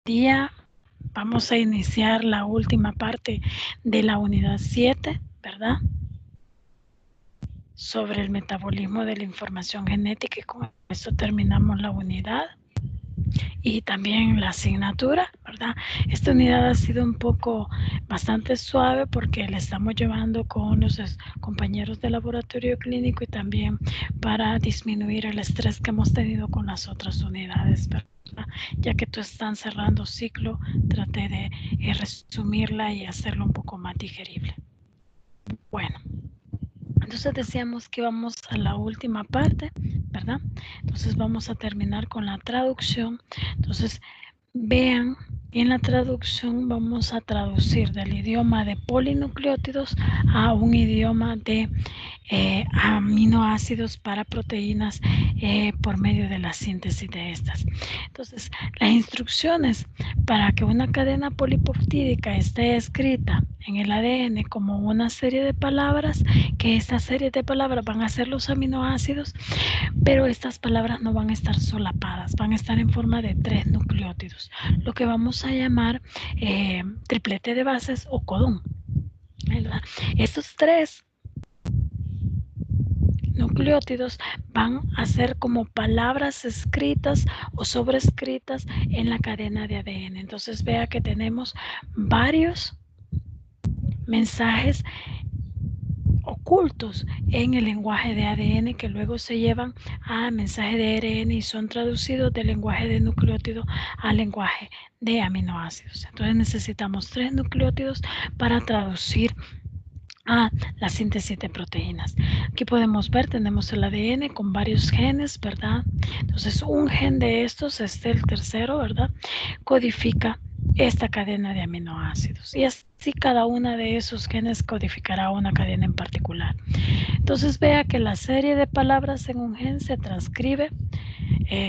día vamos a iniciar la última parte de la unidad 7, ¿verdad? Sobre el metabolismo de la información genética, y con esto terminamos la unidad y también la asignatura, ¿verdad? Esta unidad ha sido un poco bastante suave porque le estamos llevando con los compañeros de laboratorio clínico y también para disminuir el estrés que hemos tenido con las otras unidades, ¿verdad? Ya que tú están cerrando ciclo, traté de resumirla y hacerlo un poco más digerible. Bueno, entonces decíamos que vamos a la última parte, ¿verdad? Entonces vamos a terminar con la traducción. Entonces vean, en la traducción vamos a traducir del idioma de polinucleótidos a un idioma de aminoácidos para proteínas por medio de la síntesis de estas. Entonces, las instrucciones para que una cadena polipeptídica esté escrita en el ADN como una serie de palabras, que esta serie de palabras van a ser los aminoácidos, pero estas palabras no van a estar solapadas, van a estar en forma de 3 nucleótidos, lo que vamos a llamar triplete de bases o codón, ¿verdad? Estos 3 nucleótidos van a ser como palabras escritas o sobrescritas en la cadena de ADN. Entonces vea que tenemos varios mensajes ocultos en el lenguaje de ADN que luego se llevan a mensaje de ARN y son traducidos del lenguaje de nucleótido al lenguaje de aminoácidos. Entonces necesitamos 3 nucleótidos para traducir a la síntesis de proteínas. Aquí podemos ver, tenemos el ADN con varios genes, ¿verdad? Entonces un gen de estos, el tercero, ¿verdad? Codifica esta cadena de aminoácidos y así cada una de esos genes codificará una cadena en particular. Entonces vea que la serie de palabras en un gen se transcribe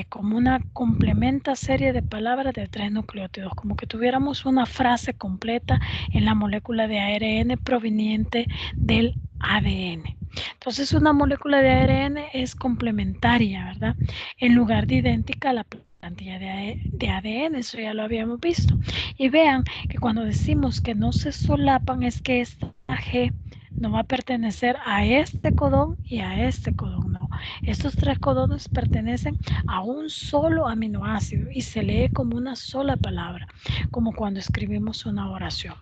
como una complementa serie de palabras de 3 nucleótidos, como que tuviéramos una frase completa en la molécula de ARN proveniente del ADN. Entonces una molécula de ARN es complementaria, ¿verdad? En lugar de idéntica a la plantilla de ADN, eso ya lo habíamos visto. Y vean que cuando decimos que no se solapan es que esta G no va a pertenecer a este codón y a este codón, no. Estos 3 codones pertenecen a un solo aminoácido y se lee como una sola palabra, como cuando escribimos una oración.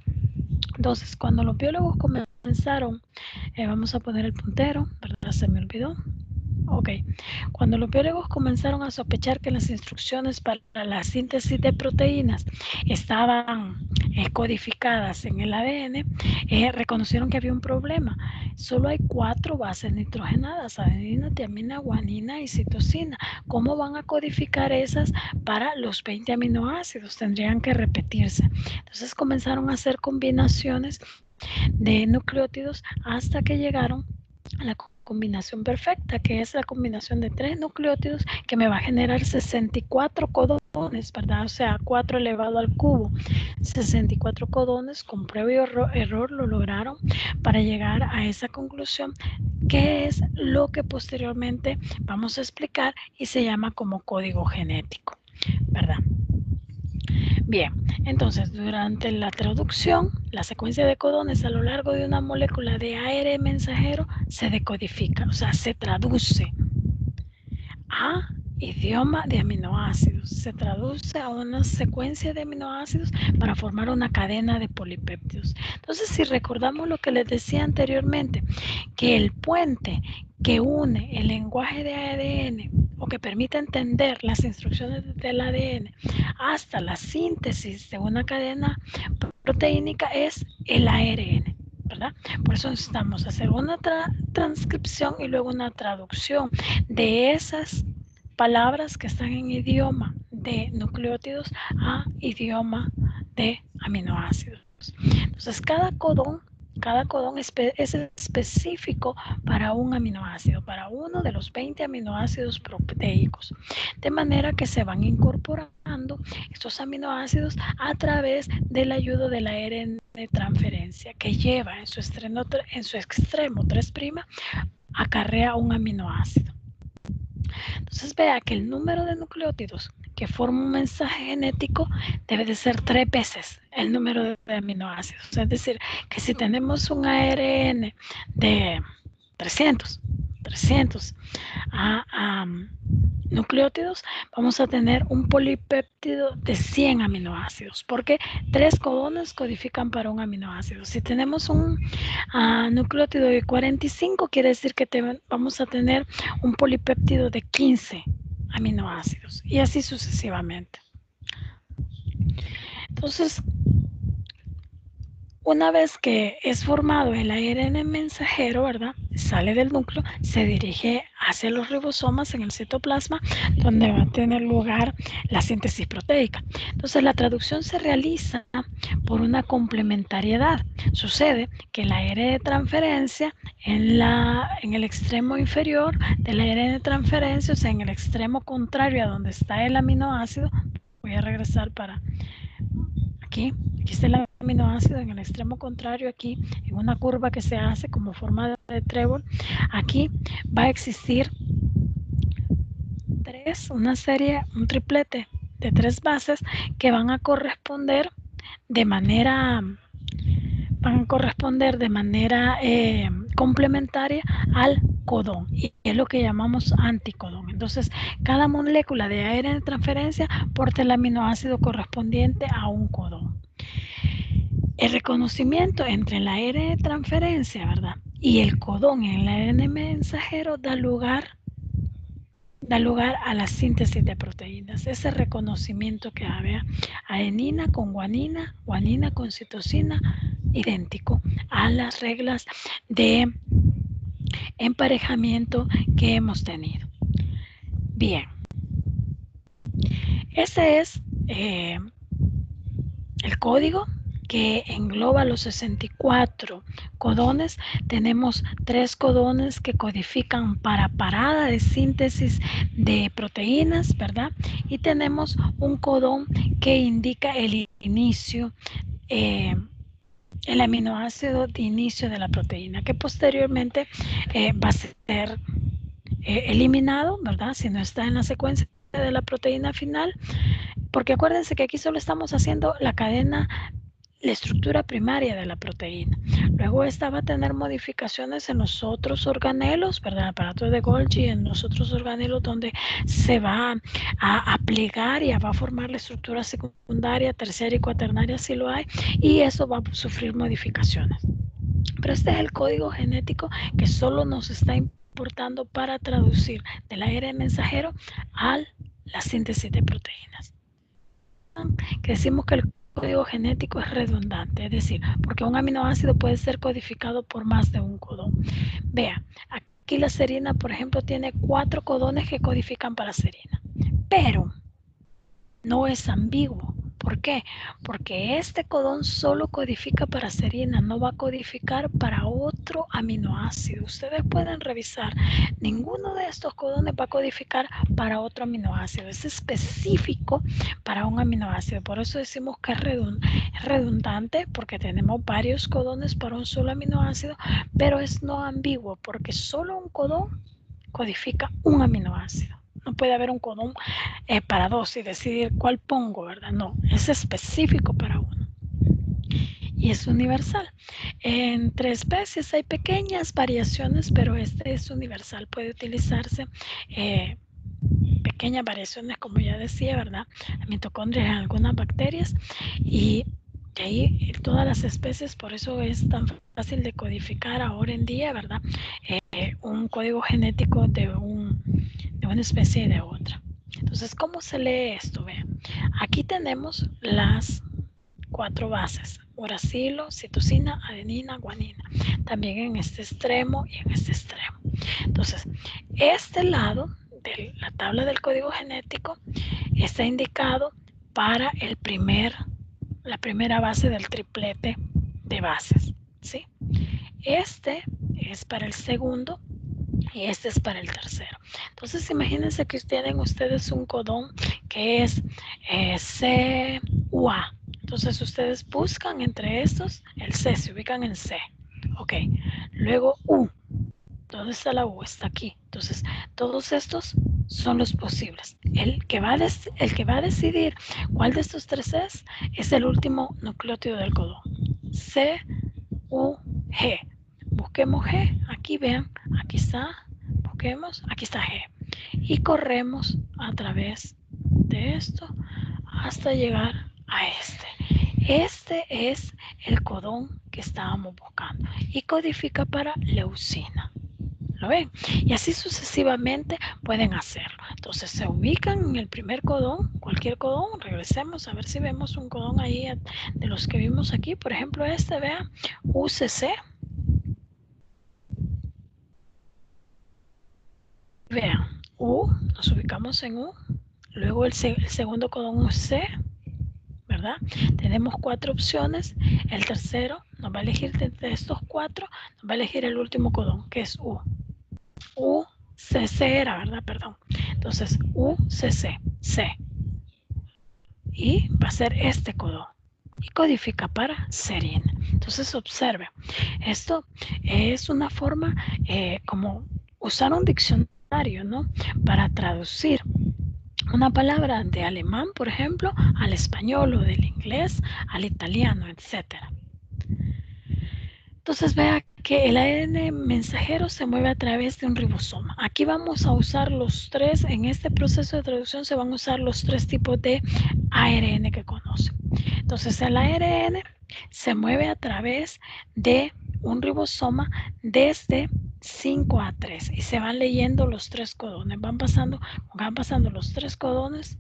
Entonces, cuando los biólogos comenzaron, vamos a poner el puntero, ¿verdad? Se me olvidó. Ok, cuando los biólogos comenzaron a sospechar que las instrucciones para la síntesis de proteínas estaban codificadas en el ADN, reconocieron que había un problema. Solo hay 4 bases nitrogenadas, adenina, tiamina, guanina y citosina. ¿Cómo van a codificar esas para los 20 aminoácidos? Tendrían que repetirse. Entonces comenzaron a hacer combinaciones de nucleótidos hasta que llegaron a la combinación perfecta, que es la combinación de 3 nucleótidos que me va a generar 64 codones, ¿verdad? O sea, 4 elevado al cubo. 64 codones con previo error lo lograron para llegar a esa conclusión, que es lo que posteriormente vamos a explicar y se llama como código genético, ¿verdad? Bien, entonces durante la traducción, la secuencia de codones a lo largo de una molécula de ARN mensajero se decodifica, o sea, se traduce a idioma de aminoácidos, se traduce a una secuencia de aminoácidos para formar una cadena de polipéptidos. Entonces, si recordamos lo que les decía anteriormente, que el puente que une el lenguaje de ADN o que permite entender las instrucciones del ADN hasta la síntesis de una cadena proteínica es el ARN, ¿verdad? Por eso necesitamos hacer una transcripción y luego una traducción de esas palabras que están en idioma de nucleótidos a idioma de aminoácidos. Entonces, cada codón es específico para un aminoácido, para uno de los 20 aminoácidos proteicos, de manera que se van incorporando estos aminoácidos a través del ayudo de la ARN de transferencia que lleva en su extremo 3' acarrea un aminoácido. Entonces vea que el número de nucleótidos que forma un mensaje genético debe de ser 3 veces el número de aminoácidos. Es decir, que si tenemos un ARN de 300 nucleótidos, vamos a tener un polipéptido de 100 aminoácidos, porque 3 codones codifican para un aminoácido. Si tenemos un nucleótido de 45, quiere decir que vamos a tener un polipéptido de 15 aminoácidos, y así sucesivamente. Entonces, una vez que es formado el ARN mensajero, ¿verdad? Sale del núcleo, se dirige hacia los ribosomas en el citoplasma, donde va a tener lugar la síntesis proteica. Entonces, la traducción se realiza por una complementariedad. Sucede que el ARN de transferencia en el extremo inferior del ARN de transferencia, o sea, en el extremo contrario a donde está el aminoácido, voy a regresar para aquí está el aminoácido en el extremo contrario, aquí en una curva que se hace como forma de trébol. Aquí va a existir un triplete de 3 bases que van a corresponder de manera complementaria al codón, y es lo que llamamos anticodón. Entonces, cada molécula de ARN de transferencia porta el aminoácido correspondiente a un codón. El reconocimiento entre el ARN de transferencia, ¿verdad?, y el codón en el ARN mensajero da lugar a la síntesis de proteínas. Ese reconocimiento que había adenina con guanina, guanina con citosina, idéntico a las reglas de emparejamiento que hemos tenido. Bien, ese es el código que engloba los 64 codones. Tenemos 3 codones que codifican para parada de síntesis de proteínas, ¿verdad? Y tenemos un codón que indica el inicio, el aminoácido de inicio de la proteína, que posteriormente va a ser eliminado, ¿verdad?, si no está en la secuencia de la proteína final, porque acuérdense que aquí solo estamos haciendo la estructura primaria de la proteína. Luego esta va a tener modificaciones en los otros organelos, ¿verdad?, el aparato de Golgi, en los otros organelos donde se va a plegar y va a formar la estructura secundaria, terciaria y cuaternaria si lo hay, y eso va a sufrir modificaciones. Pero este es el código genético que solo nos está importando para traducir del ARN mensajero a la síntesis de proteínas. Que decimos que el código genético es redundante, es decir, porque un aminoácido puede ser codificado por más de un codón. Vea, aquí la serina, por ejemplo, tiene 4 codones que codifican para serina, pero no es ambiguo. ¿Por qué? Porque este codón solo codifica para serina, no va a codificar para otro aminoácido. Ustedes pueden revisar, ninguno de estos codones va a codificar para otro aminoácido. Es específico para un aminoácido. Por eso decimos que es redundante, porque tenemos varios codones para un solo aminoácido, pero es no ambiguo, porque solo un codón codifica un aminoácido. No puede haber un codón para 2 y decidir cuál pongo, ¿verdad? No, es específico para uno. Y es universal. Entre especies hay pequeñas variaciones, pero este es universal. Puede utilizarse pequeñas variaciones, como ya decía, ¿verdad?, en mitocondrias en algunas bacterias, y de ahí todas las especies. Por eso es tan fácil de codificar ahora en día, ¿verdad?, un código genético de una especie y de otra. Entonces, ¿cómo se lee esto? Vean, aquí tenemos las 4 bases: uracilo, citosina, adenina, guanina. También en este extremo y en este extremo. Entonces, este lado de la tabla del código genético está indicado para la primera base del triplete de bases, ¿sí? Este es para el segundo y este es para el tercero. Entonces, imagínense que tienen ustedes un codón que es CUA. Entonces, ustedes buscan entre estos el C, se ubican en C. Ok, luego U. ¿Dónde está la U? Está aquí. Entonces, todos estos son los posibles. El que va a decidir cuál de estos tres es el último nucleótido del codón. C, U, G. Busquemos G. Aquí vean, aquí está. Busquemos, aquí está G. Y corremos a través de esto hasta llegar a este. Este es el codón que estábamos buscando y codifica para leucina. ¿Lo ven? Y así sucesivamente pueden hacerlo. Entonces se ubican en el primer codón, cualquier codón, regresemos a ver si vemos un codón ahí de los que vimos aquí. Por ejemplo este, vean, UCC. Vean, U, nos ubicamos en U. Luego el segundo codón es C, ¿verdad? Tenemos 4 opciones. El tercero nos va a elegir de estos 4, nos va a elegir el último codón, que es U. UCC era, ¿verdad? Perdón. Entonces, UCC, C. Y va a ser este codón. Y codifica para serina. Entonces, observe. Esto es una forma como usar un diccionario, ¿no? Para traducir una palabra de alemán, por ejemplo, al español o del inglés al italiano, etc. Entonces vea que el ARN mensajero se mueve a través de un ribosoma. Aquí vamos a usar los tres, en este proceso de traducción se van a usar los 3 tipos de ARN que conocen. Entonces el ARN se mueve a través de un ribosoma desde 5 a 3 y se van leyendo los 3 codones. Van pasando los 3 codones,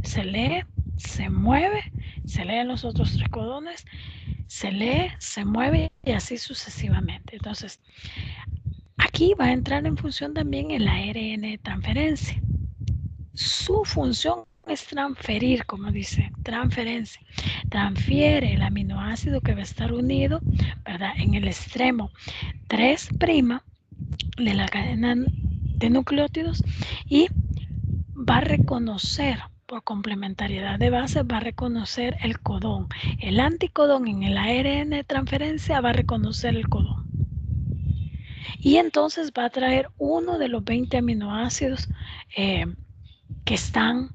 se lee, se mueve, se leen los otros 3 codones, se lee, se mueve y así sucesivamente. Entonces, aquí va a entrar en función también el ARN transferencia. Su función es transferir, como dice, transferencia. Transfiere el aminoácido que va a estar unido, ¿verdad? En el extremo 3' de la cadena de nucleótidos y va a reconocer por complementariedad de base, va a reconocer el codón. El anticodón en el ARN de transferencia va a reconocer el codón. Y entonces va a traer uno de los 20 aminoácidos que están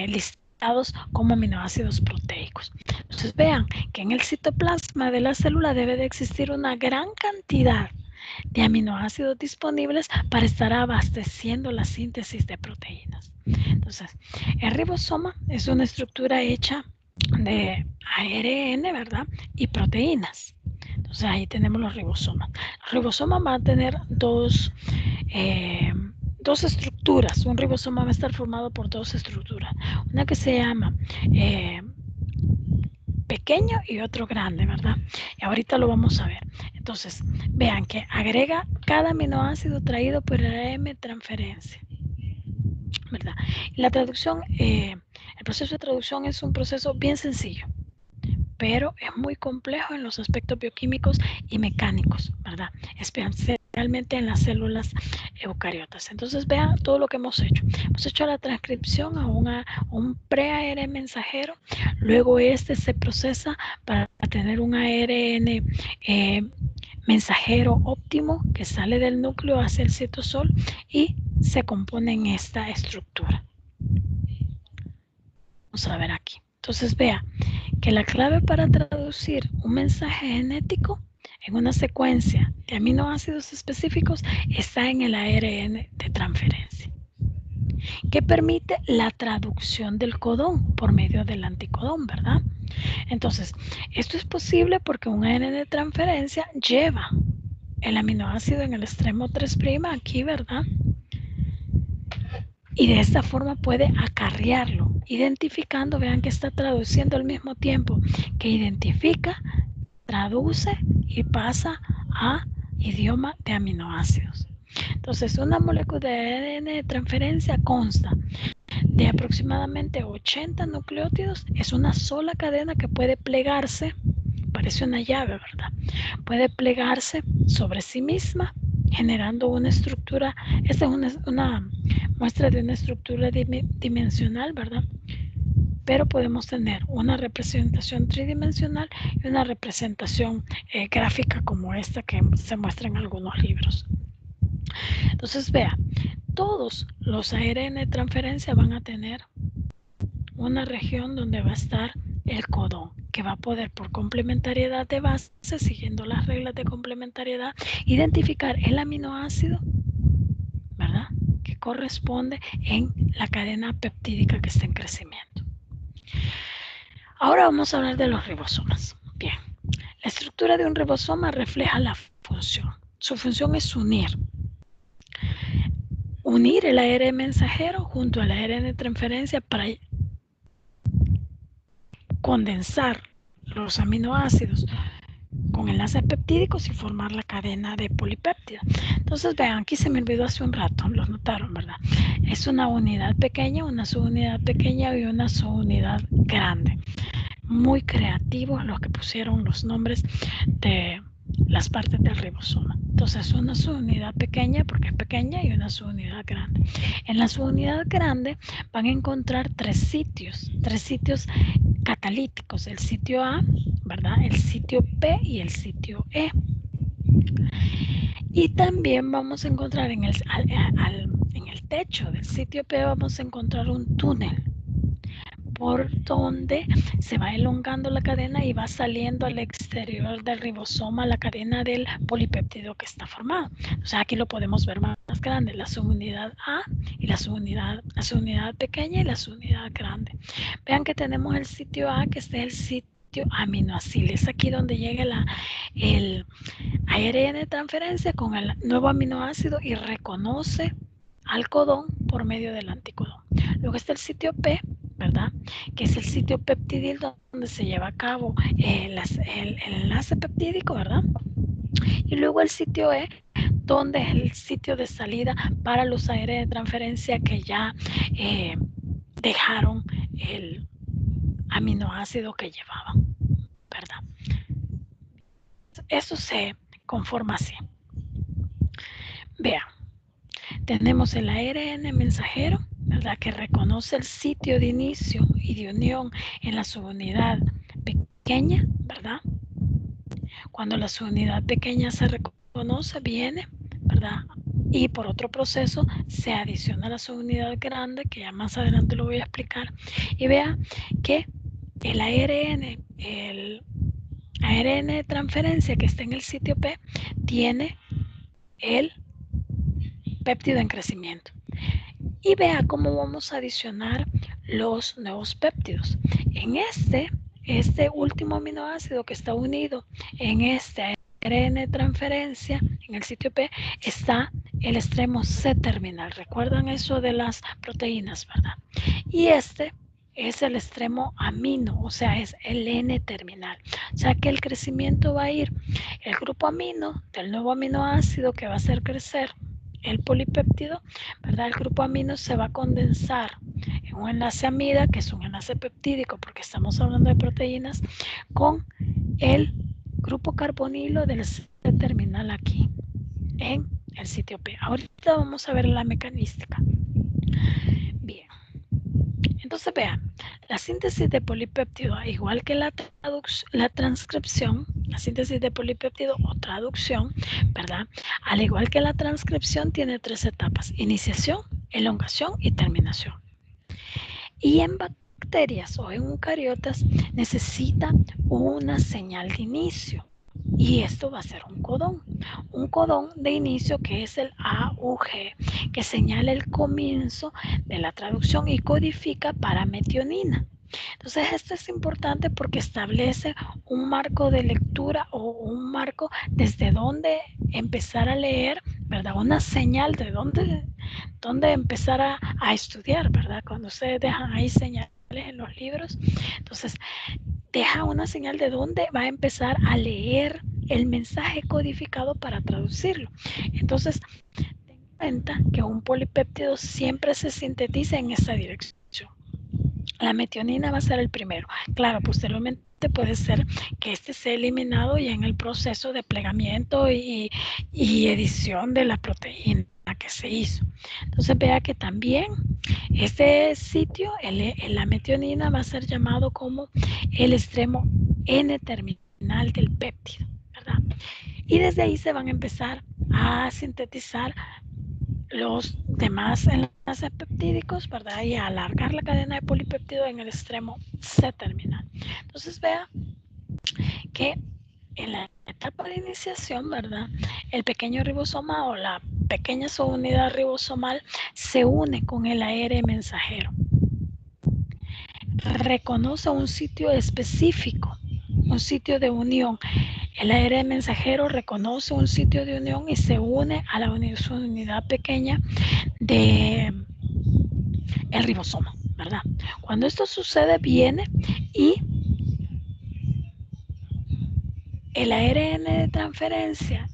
listados como aminoácidos proteicos. Entonces vean que en el citoplasma de la célula debe de existir una gran cantidad de aminoácidos disponibles para estar abasteciendo la síntesis de proteínas. Entonces, el ribosoma es una estructura hecha de ARN, ¿verdad? Y proteínas. Entonces, ahí tenemos los ribosomas. El ribosoma va a tener dos estructuras. Un ribosoma va a estar formado por 2 estructuras. Una que se llama pequeño y otro grande, ¿verdad? Y ahorita lo vamos a ver. Entonces, vean que agrega cada aminoácido traído por el ARN transferencia, ¿verdad? Y la traducción, el proceso de traducción es un proceso bien sencillo, pero es muy complejo en los aspectos bioquímicos y mecánicos, ¿verdad? Especialmente en las células eucariotas. Entonces, vean todo lo que hemos hecho. Hemos hecho la transcripción a un pre-ARN mensajero, luego este se procesa para tener un ARN mensajero óptimo que sale del núcleo hacia el citosol y se compone en esta estructura. Vamos a ver aquí. Entonces, vea que la clave para traducir un mensaje genético en una secuencia de aminoácidos específicos está en el ARN de transferencia, que permite la traducción del codón por medio del anticodón, ¿verdad? Entonces, esto es posible porque un ARN de transferencia lleva el aminoácido en el extremo 3' aquí, ¿verdad? Y de esta forma puede acarrearlo, identificando, vean que está traduciendo al mismo tiempo que identifica, traduce y pasa a idioma de aminoácidos. Entonces, una molécula de ARN de transferencia consta de aproximadamente 80 nucleótidos. Es una sola cadena que puede plegarse, parece una llave, ¿verdad? Puede plegarse sobre sí misma, generando una estructura. Esta es una muestra de una estructura dimensional, ¿verdad? Pero podemos tener una representación tridimensional y una representación gráfica como esta que se muestra en algunos libros. Entonces, vea, todos los ARN de transferencia van a tener una región donde va a estar el codón, que va a poder por complementariedad de base, siguiendo las reglas de complementariedad, identificar el aminoácido, ¿verdad?, que corresponde en la cadena peptídica que está en crecimiento. Ahora vamos a hablar de los ribosomas. Bien, la estructura de un ribosoma refleja la función. Su función es unir el ARN mensajero junto al ARN de transferencia para condensar los aminoácidos con enlaces peptídicos y formar la cadena de polipéptida. Entonces, vean, aquí se me olvidó hace un rato, los notaron, ¿verdad? Es una unidad pequeña, una subunidad pequeña y una subunidad grande. Muy creativos los que pusieron los nombres de las partes del ribosoma. Entonces, una subunidad pequeña porque es pequeña y una subunidad grande. En la subunidad grande van a encontrar tres sitios catalíticos: el sitio A, ¿verdad?, el sitio P y el sitio E. Y también vamos a encontrar en el techo del sitio P vamos a encontrar un túnel por donde se va elongando la cadena y va saliendo al exterior del ribosoma la cadena del polipéptido que está formado. O sea, aquí lo podemos ver más grande, la subunidad A y la subunidad pequeña y la subunidad grande. Vean que tenemos el sitio A, que es el sitio aminoacil. Es aquí donde llega el ARN de transferencia con el nuevo aminoácido y reconoce al codón por medio del anticodón. Luego está el sitio P, ¿verdad?, que es el sitio peptidil donde se lleva a cabo el enlace peptídico, ¿verdad? Y luego el sitio E, donde es el sitio de salida para los ARN de transferencia que ya dejaron el aminoácido que llevaban, ¿verdad? Eso se conforma así. Vean, tenemos el ARN mensajero, ¿verdad?, que reconoce el sitio de inicio y de unión en la subunidad pequeña, ¿verdad? Cuando la subunidad pequeña se reconoce, viene, ¿verdad?, y por otro proceso se adiciona a la subunidad grande, que ya más adelante lo voy a explicar, y vea que el ARN de transferencia que está en el sitio P tiene el péptido en crecimiento. Y vea cómo vamos a adicionar los nuevos péptidos. En este último aminoácido que está unido en este ARN de transferencia, en el sitio P, está el extremo C terminal. ¿Recuerdan eso de las proteínas, verdad? Y este es el extremo amino, o sea, es el N terminal. O sea que el crecimiento va a ir el grupo amino del nuevo aminoácido que va a hacer crecer el polipéptido, ¿verdad? El grupo amino se va a condensar en un enlace amida, que es un enlace peptídico porque estamos hablando de proteínas, con el grupo carbonilo del C terminal aquí en el sitio P. Ahorita vamos a ver la mecanística. Bien, entonces vean, la síntesis de polipéptido, igual que la transcripción, la síntesis de polipéptido o traducción, ¿verdad?, al igual que la transcripción, tiene tres etapas: iniciación, elongación y terminación. Y en bacterias o en eucariotas necesita una señal de inicio. Y esto va a ser un codón de inicio, que es el AUG, que señala el comienzo de la traducción y codifica para metionina. Entonces, esto es importante porque establece un marco de lectura o un marco desde donde empezar a leer, ¿verdad? Una señal de dónde empezar a estudiar, ¿verdad? Cuando ustedes dejan ahí señales en los libros, entonces deja una señal de dónde va a empezar a leer el mensaje codificado para traducirlo. Entonces, ten en cuenta que un polipéptido siempre se sintetiza en esa dirección. La metionina va a ser el primero. Claro, posteriormente puede ser que este sea eliminado ya en el proceso de plegamiento y edición de la proteína que se hizo. Entonces vea que también este sitio, la metionina, va a ser llamado como el extremo N terminal del péptido, ¿verdad? Y desde ahí se van a empezar a sintetizar los demás enlaces peptídicos, ¿verdad? Y alargar la cadena de polipéptido en el extremo C terminal. Entonces vea que en la etapa de iniciación, ¿verdad? El pequeño ribosoma o la pequeña subunidad ribosomal se une con el ARN mensajero. Reconoce un sitio específico, un sitio de unión. El ARN mensajero reconoce un sitio de unión y se une a la unidad pequeña de el ribosoma, ¿verdad? Cuando esto sucede, viene y el ARN de transferencia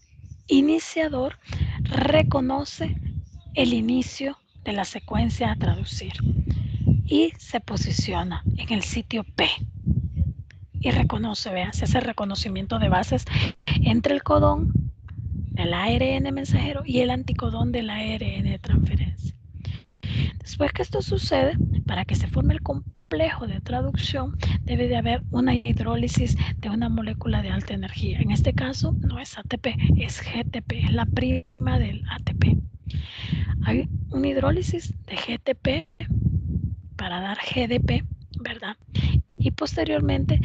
iniciador reconoce el inicio de la secuencia a traducir y se posiciona en el sitio P y reconoce, vean, se hace reconocimiento de bases entre el codón del ARN mensajero y el anticodón del ARN de transferencia. Después que esto sucede, para que se forme el complejo de traducción, debe de haber una hidrólisis de una molécula de alta energía. En este caso, no es ATP, es GTP, es la prima del ATP. Hay una hidrólisis de GTP para dar GDP, ¿verdad? Y posteriormente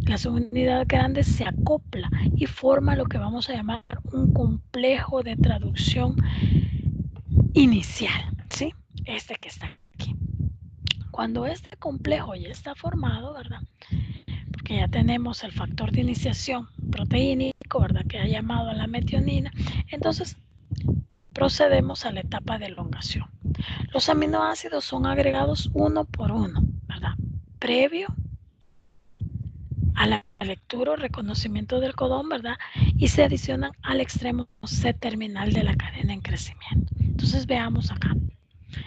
la subunidad grande se acopla y forma lo que vamos a llamar un complejo de traducción inicial, ¿sí? Este que está aquí. Cuando este complejo ya está formado, ¿verdad? Porque ya tenemos el factor de iniciación proteínico, ¿verdad? Que ha llamado a la metionina. Entonces, procedemos a la etapa de elongación. Los aminoácidos son agregados uno por uno, ¿verdad? Previo a la lectura o reconocimiento del codón, ¿verdad? Y se adicionan al extremo C terminal de la cadena en crecimiento. Entonces, veamos acá.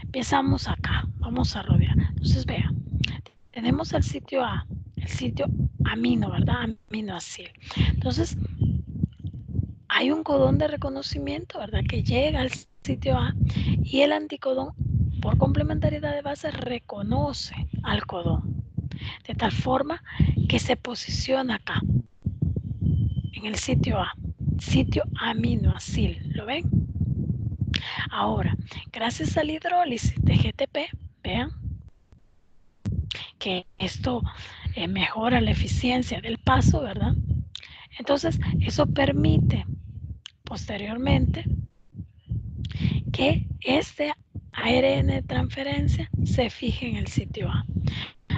Empezamos acá, vamos a rodear. Entonces, vean, tenemos el sitio A, el sitio amino, ¿verdad? Aminoacil. Entonces, hay un codón de reconocimiento, ¿verdad? Que llega al sitio A y el anticodón, por complementariedad de base, reconoce al codón. De tal forma que se posiciona acá, en el sitio A, sitio aminoacil. ¿Lo ven? Ahora, gracias a la hidrólisis de GTP, vean que esto mejora la eficiencia del paso, ¿verdad? Entonces, eso permite posteriormente que este ARN de transferencia se fije en el sitio A.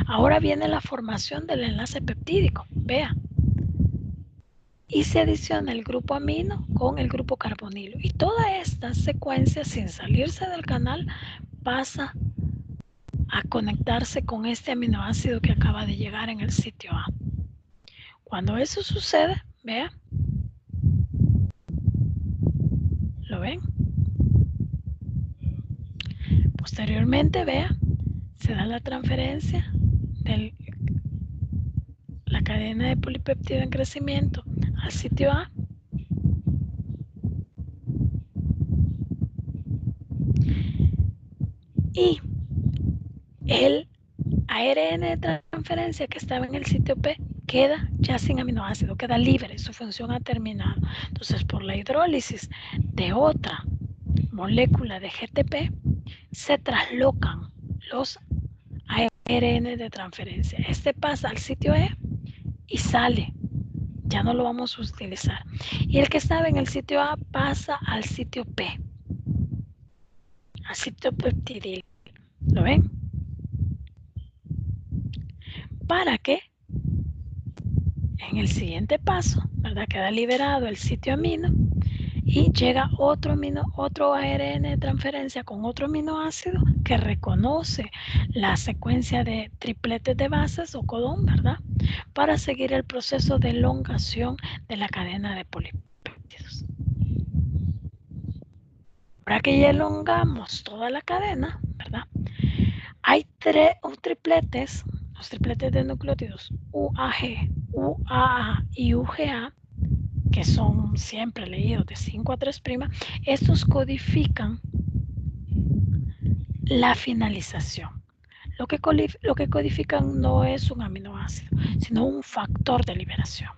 Ahora viene la formación del enlace peptídico, vea, y se adiciona el grupo amino con el grupo carbonilo. Y toda esta secuencia, sin salirse del canal, pasa a conectarse con este aminoácido que acaba de llegar en el sitio A. Cuando eso sucede, vea, ¿lo ven? Posteriormente, vea, se da la transferencia de la cadena de polipéptido en crecimiento al sitio A. Y el ARN de transferencia que estaba en el sitio P queda ya sin aminoácido, queda libre, su función ha terminado. Entonces, por la hidrólisis de otra molécula de GTP, se traslocan los ARN de transferencia. Este pasa al sitio E y sale. Ya no lo vamos a utilizar. Y el que estaba en el sitio A pasa al sitio P, al sitio peptidil. ¿Lo ven? Para que en el siguiente paso, ¿verdad? Queda liberado el sitio amino y llega otro ARN de transferencia con otro aminoácido que reconoce la secuencia de tripletes de bases o codón, ¿verdad? Para seguir el proceso de elongación de la cadena de polipéptidos. Ahora que ya elongamos toda la cadena, ¿verdad? Hay tripletes, los tripletes de nucleótidos UAG, UAA y UGA, que son siempre leídos de 5 a 3', estos codifican la finalización. Lo que codifican no es un aminoácido, sino un factor de liberación.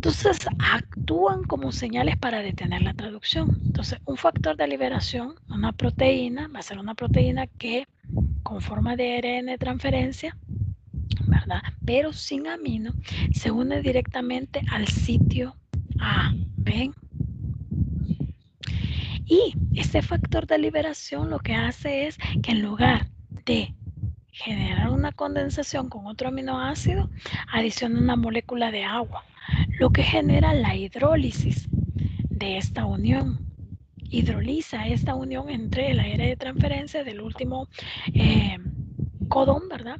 Entonces, actúan como señales para detener la traducción. Entonces, un factor de liberación, una proteína, va a ser una proteína que con forma de ARN transferencia, ¿verdad? Pero sin amino, se une directamente al sitio A. ¿Ven? Y este factor de liberación lo que hace es que en lugar de generar una condensación con otro aminoácido, adiciona una molécula de agua, lo que genera la hidrólisis de esta unión. Hidroliza esta unión entre el ARN de transferencia del último codón, ¿verdad?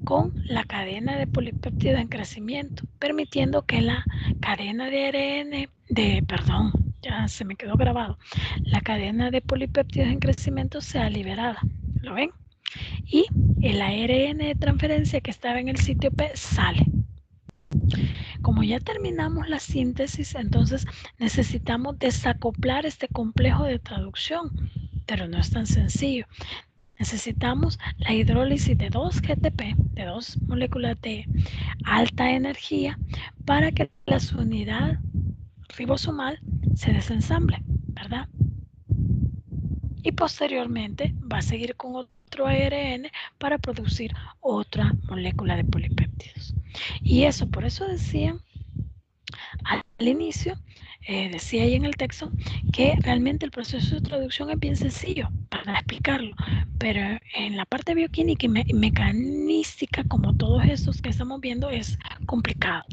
Con la cadena de polipéptidos en crecimiento, permitiendo que la cadena de ya se me quedó grabado, la cadena de polipéptidos en crecimiento sea liberada. ¿Lo ven? Y el ARN de transferencia que estaba en el sitio P sale. Como ya terminamos la síntesis, entonces necesitamos desacoplar este complejo de traducción, pero no es tan sencillo. Necesitamos la hidrólisis de 2 GTP, de 2 moléculas de alta energía, para que la unidad ribosomal se desensamble, ¿verdad? Y posteriormente va a seguir con otro ARN para producir otra molécula de polipéptidos. Y eso, por eso decían al inicio, decía ahí en el texto, que realmente el proceso de traducción es bien sencillo para explicarlo, pero en la parte bioquímica y mecanística, como todos estos que estamos viendo, es complicado.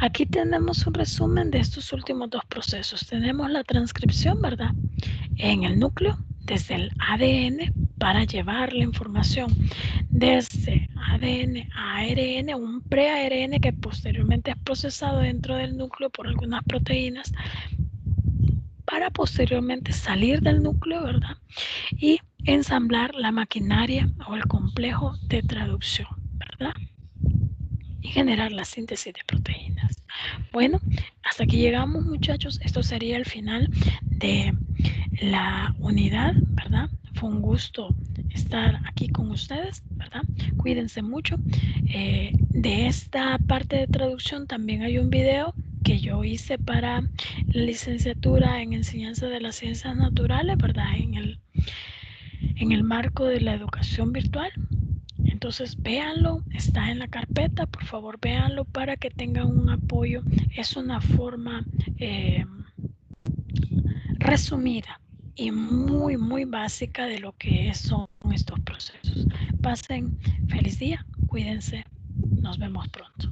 Aquí tenemos un resumen de estos últimos dos procesos. Tenemos la transcripción, ¿verdad? En el núcleo, desde el ADN, para llevar la información desde ADN a ARN, un pre-ARN que posteriormente es procesado dentro del núcleo por algunas proteínas, para posteriormente salir del núcleo, ¿verdad? Y ensamblar la maquinaria o el complejo de traducción, ¿verdad? Y generar la síntesis de proteínas. Bueno, hasta aquí llegamos, muchachos. Esto sería el final de la unidad, ¿verdad? Fue un gusto estar aquí con ustedes, ¿verdad? Cuídense mucho. De esta parte de traducción también hay un video que yo hice para la licenciatura en enseñanza de las ciencias naturales, ¿verdad? En el marco de la educación virtual. Entonces véanlo, está en la carpeta, por favor véanlo para que tengan un apoyo. Es una forma resumida y muy básica de lo que son estos procesos. Pasen feliz día, cuídense, nos vemos pronto.